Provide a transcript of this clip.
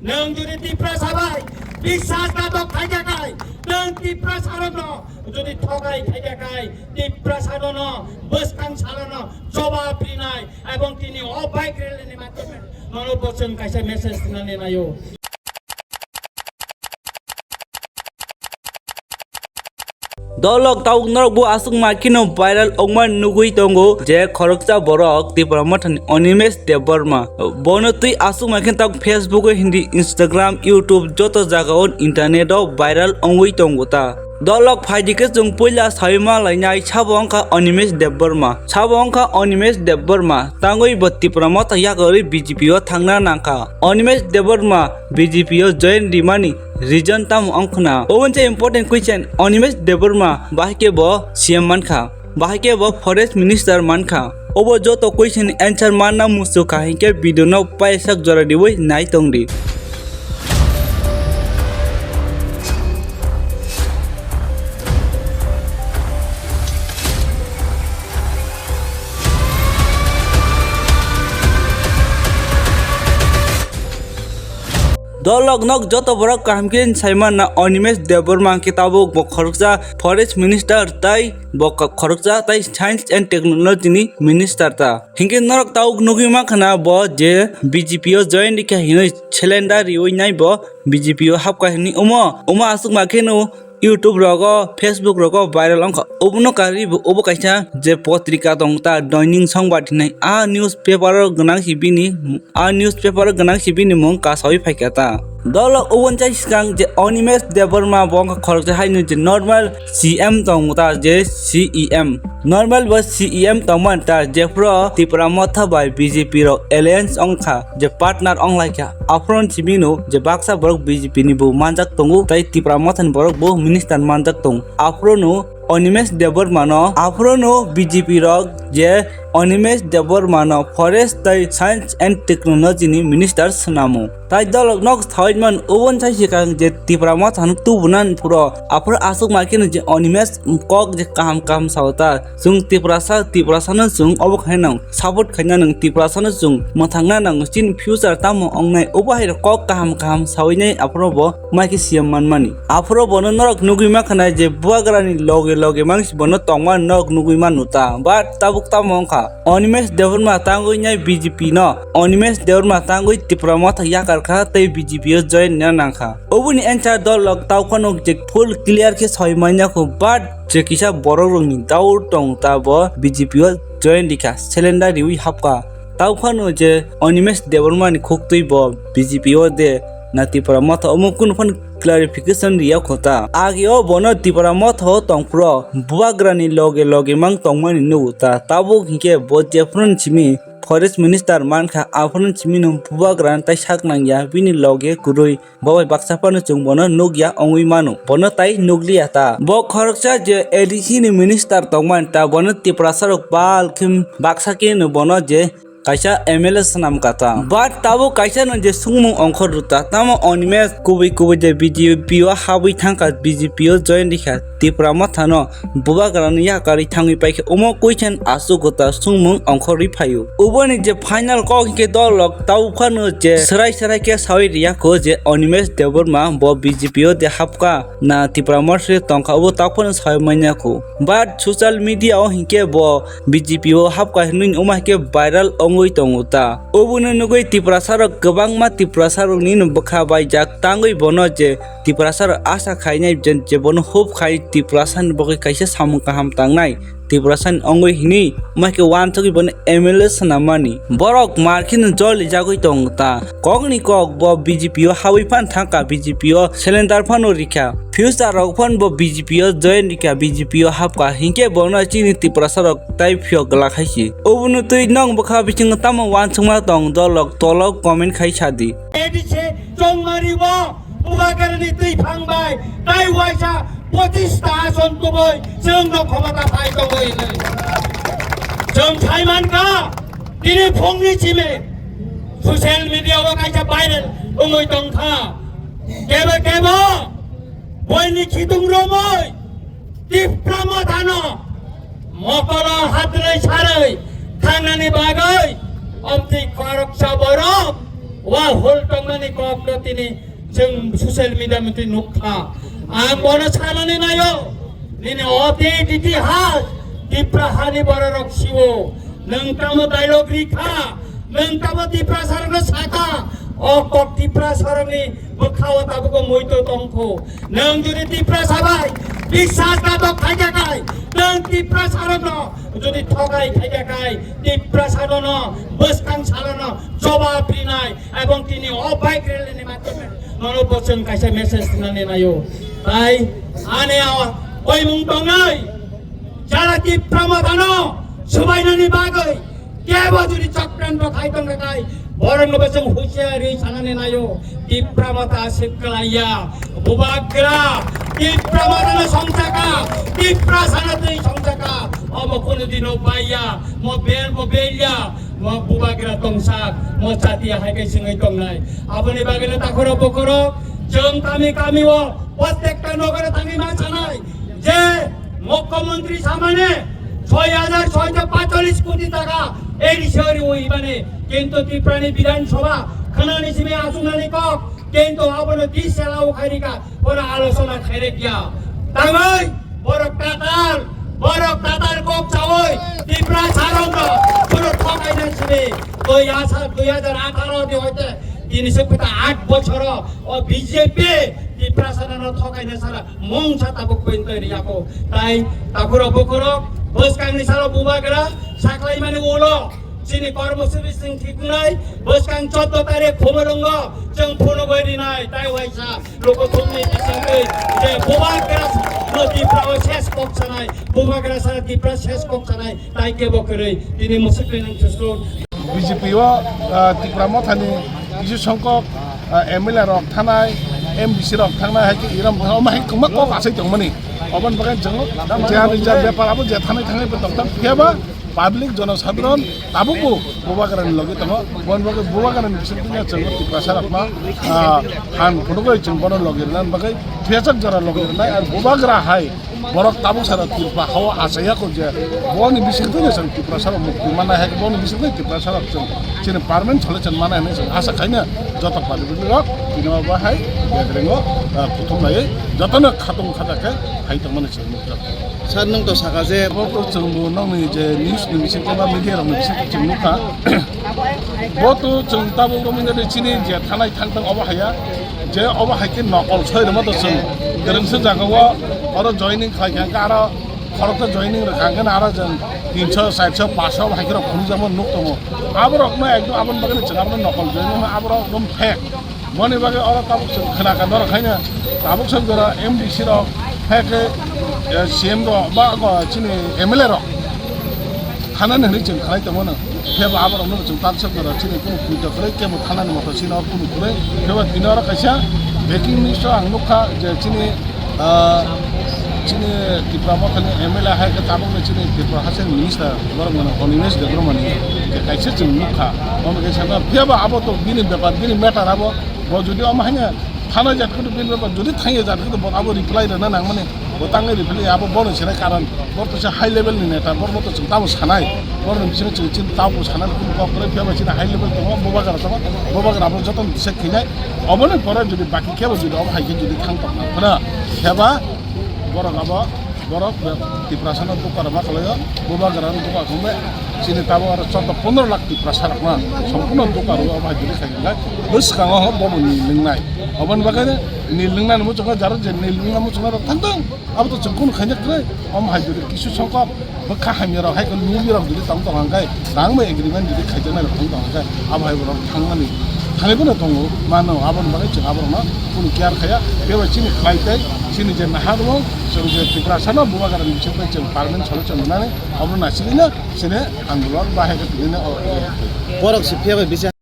नों जुदि तिप्रा साबाय বিশ্বাসঘাতক থাকাকাই नों तिप्रा सारन जुदि ठगाय থাকাकाय तिप्रा सारन बसखां सारन जवाब दिनाय এবং তিনি অবাক রেলের মাধ্যমে নরবচন কাছে message দিনানে নাयो Dolok tauk norok bu asung makino viral ongman nugui tongo je khorokcha borok tipra mathan Animesh Bubagra bono tui asung makin tauk Facebook hindi Instagram YouTube joto jaga on internet o viral ongui tongo ta Dolok phajike jung poila saima lainai chabongka Animesh Bubagra tangoi botti pramata yakari BJP o thangna nangka Animesh Bubagra BJP o join dimani reason tam angkhna owenche important question Animesh Bubagra bahike bo CM mankha bahike bo forest minister mankha obo joto question answer manna musu kahike video no paisak jora diwoi nai tongdi Dolok nok joto borok kamkin saiman na Animesh Bubagra kitabo bo khorokja forest minister tai bo khorokja tai science and technology ni minister ta hingke norok tauk nugi makhana bo je BJP o join dikha hinoi cylinder rioi nai bo BJP o hapka hini umo asuk makhenu YouTube rogo Facebook rogo viral angka obuno kari obo kaisa je potrika dongta daining songbad hinai newspaper ganang sibini mong kasoi phaikata Dolok uwon chai skang je Animesh Bubagra bongka khorokja hainu je normal CM tongta je CEM normal ba CEM tongman ta je pro tipra motha bai BJP ro alliance ongkha je partner onglaika afron sibino je baksa borok BJP ni bu manjak tongu tai tipra mothan borok bu minister manjak tong afrono Animesh Bubagra no afrono BJP ro je Animesh Bubagra no forest tai science and technology ni minister snamo tai dolok nok thaidman ubon chai sikang je tipra mothan tu bunan puro afro asuk makin je Animesh kok je kam sauta sung tipra sa na sung obok hainang support khaina nang tipra sa na sung mathangna nang chin future tamo ongnai obai kok kam sawinai afro bo maki siam manmani afro bono norok nugui makhana je Bubagra ni loge mangs bono tongman nok nugui manuta but tabuk tamongkha Animesh Bubagra tangoi nyai BJP no Animesh Bubagra tangoi tipra motha yakar kha tai BJP o join na nangkha obuni answer dolok tawkhano je full clear ke soi manya ko but je kisa borok rongni daw tong ta bo BJP o join dikha cylinder riwi hapka tawkhano je Animesh Bubagra ni khoktui bo BJP o de na tipra motha omukun phon clarification riya khota ageo bono tipra motha tongpro Bubagra ni loge mang tongmani nuta tabo hike bo jefron chimi forest minister mankha afron chimi no Bubagra tai saknangya bini loge kurui bobai baksapano chungbono nugya ongui manu bono tai nuglia ta bo khoroksa je ADC ni minister tongman ta bono tipra sarok bal khim baksake no bono je kaisa MLA sanam kata but tabo kaisa no je sungmung ongkhor ruta tamo Animesh kubi je BJP o habui thangka BJP o join dikha tipra mathano Bubagra ni yakari thangui paikhe omo question asu gota sungmung ongkhori phayu uboni je final ko ke dolok tau khano je sarai ke sawi riya ko je Animesh Bubagra bo BJP o de hapka na tipra mosre tongka obo takpon sai manya ko but social media o hinke bo BJP o hapka hinin oma ke viral ngoi tonguta obunu nugoi tiprasaro gobang ma tiprasaro ni bokha bai jak tangoi bono je tiprasaro asa khainai je bono hope khai tiprasan bokai kaisa samung kaham tangnai tiprasan ongoi hini make wan thogi bon MLA sanamani borok markin joli jagoi tongta kogni kok bo BJP o hawi phan thangka BJP o cylinder phano rikha future rok phan bo BJP o join rikha BJP o hapka hinke bono chini tiprasaro tai phyo gla khaisi obunu tui nong bokha biching tamo wan chungma tong dolok tolok comment khai chadi ediche chongmari bo Bubagra ni tui phangbai tai waisa 25টা আসন কবই जोंनो ক্ষমতা পাই কবই जों थाइमानका दिनै फुंनि सिमे social मिडियायाव कायसा viral ओङै दंखा केबो बयनि खिदुं रमै तिप्रा मथानो मकर हातनै सारै थांनानै बागै अमति खरक सबरक wa hol tongmani kok no tini jeng sosial media menteri nukha ang bono chanani nayo nini ote ditihas diprahani bororok siwo nang tamo dialog rikha nang tamo diprasarana saka okok diprasarani bekhawa tabuko moito tongko nang judi diprasabai বিশ্বাস নাটক খাইয়া খাই নং টিপ্রাসারণ যদি ঠকাই খাইয়া খাই টিপ্রাসারণ বসকান সারণ জবাব নাই এবং তিনি অবাইক রেলের মাধ্যমে নরবচন কাছে মেসেজ নানে নাইও তাই আনে ওই মুং দংনাই যারা টিপ্রামাদানো সবাইনানি বাগৈ কেবা যদি চক্রান্ত খাইতং খাই বরং বচন হুঁশিয়ারি সানানে নাইও টিপ্রামাতা শিকলাইয়া বুবাগ্রা টিপ্রামাদানো সংসাকা টিপ্রাসানাতেই সংসাকা অব কোনদিন বাইয়া ম বেলিয়া ম বুবাগ্রা তংসাক ম জাতিয়া হাইকে সিংই তংনাই আপনি বাগেলে তাখরো বকরো जों गामि गामिও প্রত্যেকটা নগরে থাকি মাছানাই যে মুখ্যমন্ত্রী সামনে ৬৬৪৫ কোটি টাকা এই শহরে ওই মানে কিন্তু ত্রিপুরানি বিধানসভা খানানি সিমে আসুনানি কক কিন্তু আবনো দিস চালাও খারিকা ওরা আলোচনা খাইরে গিয়া তাই বড় টাটার কক চাওই ত্রিপুরা ছাড়ঙ্গ পুরো ঠকাই না সিমে ২০১৮ হইতে ৩৮ বছর ও বিজেপি ত্রিপুরা ঠকাইনে সারা মংসা তাবুক পয়েন্ট ইয়াকো তাই তাকুর বকরক বসকাংনি সারা বুবাগ্রা সাকলাই মানে ওলো যিনি কর্মসূচি সিং ঠিক নাই বসকাং 14 তারিখ খবরঙ্গ जों ফোন করি নাই তাই হইছা লোক তুমি দিছিংকে যে বুবাগ্রা ত্রিপুরা শেষ কক্ষা নাই বুবাগ্রা সারা ত্রিপুরা শেষ কক্ষা নাই তাই কে বকরে তিনি মুসলিম সুস্থ বিজেপিও ত্রিপুরা মথানি কিছু সংখ্যক এমএলএ রক থানায় এমবিসি রক থানায় হাইকে ইরাম মাহি কমা কক আসै দंमोन অবন বাগান जों যে ব্যাপারাবো যে থানায় থানায় দंता फेबा পাবলিক জনসাধারণ তাবুকো বুবাগ্রানি লগে দङ বন বাগে বুবাগ্রানি বিসিরতিনা जों ত্রিপুরা সারাপমা হান ফটোগৈ जों বন লগে নান বাগে ফেসক জরা লগে নাই আর বুবাগ্রা হাই বরক তাবু সারা ত্রিপুরা হাওয়া আসাইয়াকো যে বনি বিসিরতিনা जों ত্রিপুরা সারা মুক্তি মানা হাই বনি বিসিরতিনা ত্রিপুরা সারা जों চিনে পার্মানেন্ট হলে जों মানা হাই जों আশা খাইনা যত পালিবি রক বিনবা বাহাই বেগ্রেঙ্গো কুতুমলাই যতন খাতং খাদাকে হাইতমানে जों মুক্তি सार नों तो सागा जे बतो जोंबो नंनि जे न्यूज नि बिसे केबा मिडिया रंनि बिसे जों नुखा बतो जों ताबो रमिनानि चिनि जे थानाय थांथां अबा हाया जे अबा हायके नकल छय रमत जों गोरोंसो जागाव आरो जॉइनिंग खायखांका आरो खरकता जॉइनिंग रखांगन आरो जों 300 400 500 हायके फुन जामो नुक दङ आबरक न एकदम आबन बागनि जों आबन नकल जॉइनिंग आबरक एकदम फेक मनि बागे अरो ताबो जों खोनाका न रखायना ताबो जों जरा एमडीसी रक फेके सीएम बा चिनि एमएलए रक थानानै हनै जों खालाय दंमोन फेबा आबारावनो जों तानसब जरा चिनि कुनु कुइटा करे केमो थानानै मथ सिना कुनु कुरे फेबा दिनार कायसा बेकिं मिनिस्टार आं नुखा जे चिनि त्रिपुरा मथनि एमएलए हायके ताबुनो चिनि त्रिपुरा हासेन मिनिस्टार बरमन अनिमेश बुबाग्रा जे कायसे जों नुखा अम कायसा फेबा आबो तो बिनि बेपार बिनि मेटार आबो ब जुदि अम हायना थाना जातखौ बिनि बेपार जुदि थाङे जातखौ आबो रिप्लाइ रना नां माने बताङै रिप्लाइ आबो बनो सेराय कारण बरतसे हाई लेभेल नि नेता बरमतो जों ताबो सानाय बरन बिसोर जों चिन ताबो सानाय कुनु ककरे फेबा चिन हाई लेभेल दङ बुबाग्राबो जतन दिसे खिनाय अबनो परे जुदि बाकी केबो जुदि अब हाइके जुदि थांतो ना फेबा बरगाबो बरक त्रिपुरा साना दुकार मा खालायो बुबाग्रानि दुकार खमे चिनि ताबो आरो 15 लाख त्रिपुरा साराकमा सम्पूर्ण दुकार अब जुदि खाइनाय बसकाङो ह बबो नि लिंनाय अबन बागैनो नि लिंनानै मुचङा जारो जे नि लिंना मुचङा थांदों अब तो जों कुनु खाइना करे अम हाइ जुदि किसु संकप बखा हामिराव हाइको लुमिराव जुदि ताम दंगाय रांबो एग्रीमेन्ट जुदि खाइजोंनाय रखम दंगाय अब हाइ बरक थांनानै थाङैबोनो दङ मानो आबन बागै जों आबरना कुनु केयार खाया बेबायदिनो खालायथाय चिनि जे नाहा दङ जों जे त्रिपुरा साना बुबाग्रानि बिसोरनिफ्राय जों पार्मानेन्ट सलिउसन मोननानै अबनो नासिलिनो सिने आन्दोलन बाहायखौ बिदिनो बरक से फेबा बिसे